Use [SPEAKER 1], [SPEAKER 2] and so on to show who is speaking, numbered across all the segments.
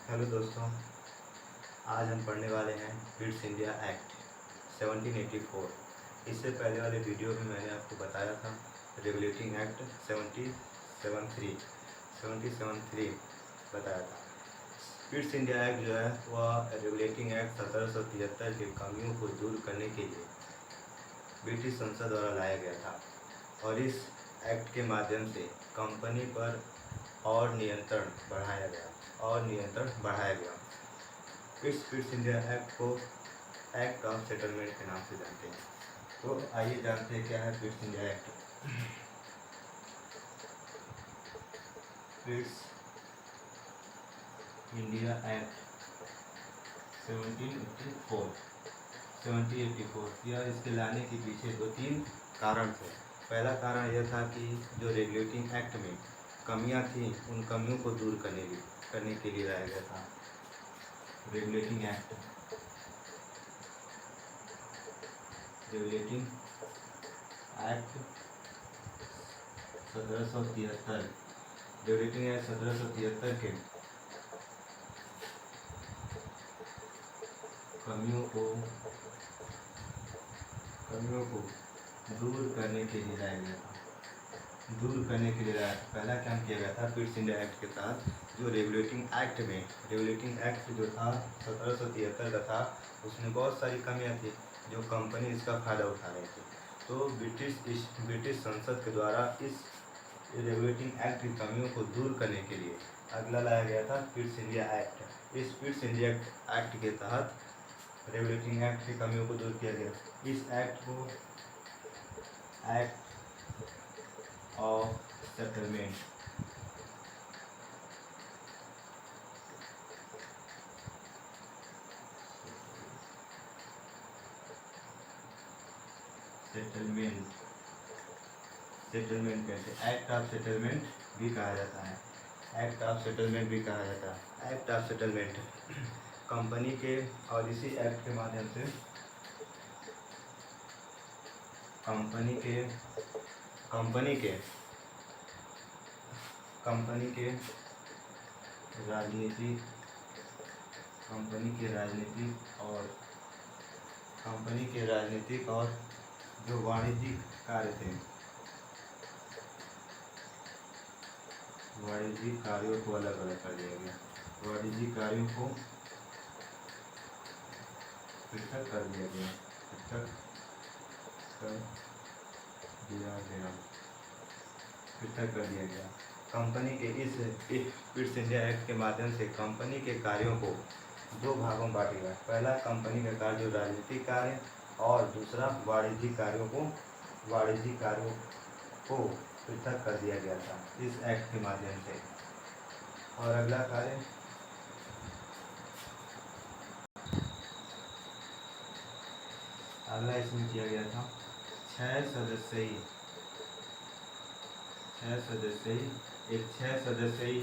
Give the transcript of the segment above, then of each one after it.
[SPEAKER 1] Hello दोस्तों, आज हम पढ़ने वाले हैं बिट्स इंडिया एक्ट 1784। इससे पहले वाले वीडियो में मैंने आपको बताया था रेगुलेटिंग एक्ट 7073 बताया था। बिट्स इंडिया एक्ट जो है वह रेगुलेटिंग एक्ट 1773 के कमियों को दूर करने के लिए ब्रिटिश संसद द्वारा लाया गया था और इस एक्ट के माध्यम से कंपनी पर और नियंत्रण बढ़ाया गया। इस बिट्स इंडिया एक्ट को एक्ट ऑफ सेटलमेंट के नाम से जानते हैं। तो आइए जानते हैं क्या है bits India act. Bits India act 1784 या इसके लाने के पीछे 2-3 कारण थे। पहला कारण यह था कि जो रेगुलेटिंग एक्ट में कमियां थी उन कमियों को दूर करने के लिए लाया गया था। रेगुलेटिंग एक्ट 1773 रेगुलेटिंग एक्ट 1773 के कमियों को दूर करने के लिए लाया गया था। पहला काम किया गया था बिट्स इंडिया एक्ट के तहत। जो रेगुलेटिंग एक्ट जो था 1773 का था, उसमें बहुत सारी कमियां थी जो कंपनी इसका फ़ायदा उठा रही थी। तो ब्रिटिश संसद के द्वारा इस रेगुलेटिंग एक्ट की कमियों को दूर करने के लिए अगला लाया गया था बिट्स इंडिया एक्ट। इस बिट्स इंडिया एक्ट के तहत रेगुलेटिंग एक्ट की कमियों को दूर किया गया। इस एक्ट को एक्ट ऑफ सेटलमेंट कहते हैं। एक्ट ऑफ सेटलमेंट भी कहा जाता है। एक्ट ऑफ सेटलमेंट कंपनी के और इसी एक्ट के माध्यम से कंपनी के राजनीतिक और जो वाणिज्यिक कार्य थे, वाणिज्यिक कार्यों को अलग अलग कर दिया गया। वाणिज्यिक कार्यों को पृथक कर दिया गया। कंपनी के इस बिट्स इंडिया एक्ट के माध्यम से कंपनी के कार्यों को 2 भागों में बांटा गया। पहला कंपनी का कार्य जो राजनीतिक कार्य और दूसरा वाणिज्यिक कार्यों को पृथक कर दिया गया था इस एक्ट के माध्यम से। और अगला कार्य इसमें किया गया था 6 सदस्यीय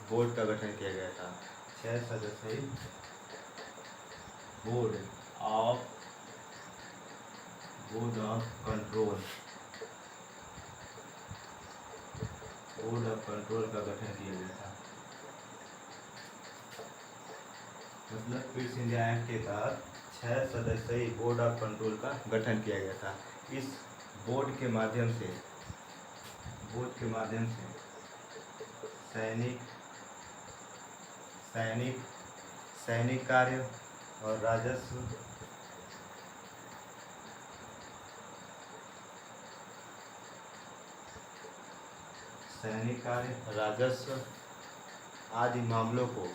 [SPEAKER 1] बोर्ड का गठन किया गया था। 6 सदस्यीय बोर्ड ऑफ कंट्रोल का गठन किया गया था। मतलब बिट्स इंडिया एक्ट के तहत 6 सदस्यीय बोर्ड ऑफ कंट्रोल का गठन किया गया था। इस बोर्ड के माध्यम से सैनिक कार्य और राजस्व आदि मामलों को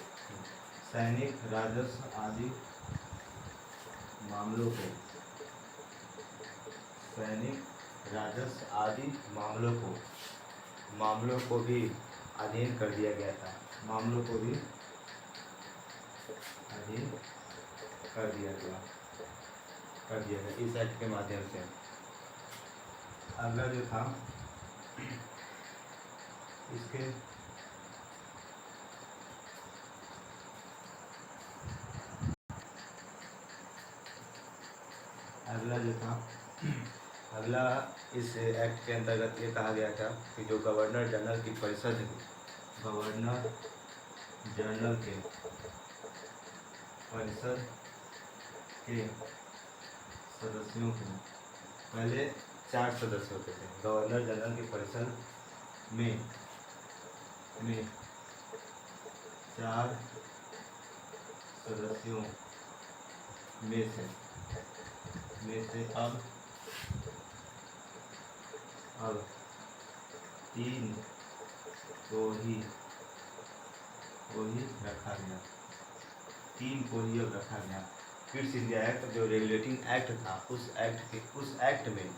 [SPEAKER 1] भी अधीन कर दिया गया था। इस एक्ट के माध्यम से। अगला जो था इसके अगला इस एक्ट के अंतर्गत ये कहा गया था कि जो गवर्नर जनरल की परिषद जनरल के परिषद के सदस्यों को, पहले 4 सदस्य होते थे। गवर्नर जनरल की परिषद में 4 सदस्यों में से अब 3 को ही रखा गया। 3 को ही अब रखा गया। क्विट्स इंडिया एक्ट जो रेगुलेटिंग एक्ट था, उस एक्ट में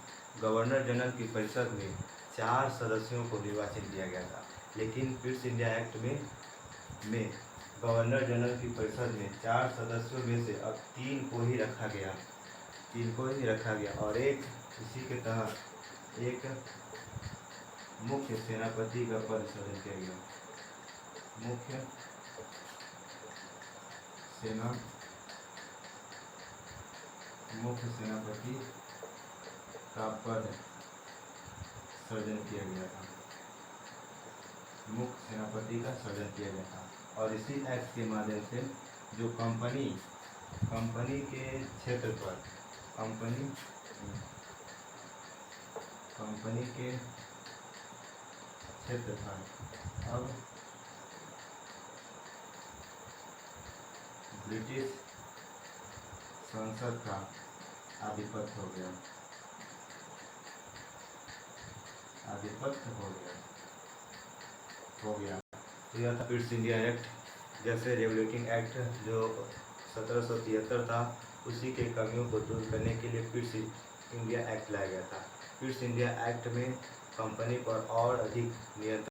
[SPEAKER 1] गवर्नर जनरल की परिषद में 4 सदस्यों को निर्वाचित किया गया था। लेकिन क्विट्स इंडिया एक्ट में गवर्नर जनरल की परिषद में 4 सदस्यों में से अब 3 को ही रखा गया। 3 को ही रखा गया और इसी के तहत एक मुख्य सेनापति का पद सृजन किया गया। मुख्य सेनापति का पद सृजन किया गया था। मुख्य सेनापति का सृजन किया गया था और इसी एक्ट के माध्यम से जो कंपनी के क्षेत्र पर कंपनी के क्षेत्र पर अब ब्रिटिश संसद का आधिपत्य हो गया। तो यह था क्विट्स इंडिया एक्ट। जैसे रेगुलेटिंग एक्ट जो 1773 था, उसी के कमियों को दूर करने के लिए क्विट्स इंडिया एक्ट लाया गया था। क्विट्स इंडिया एक्ट में कंपनी पर और अधिक नियंत्रण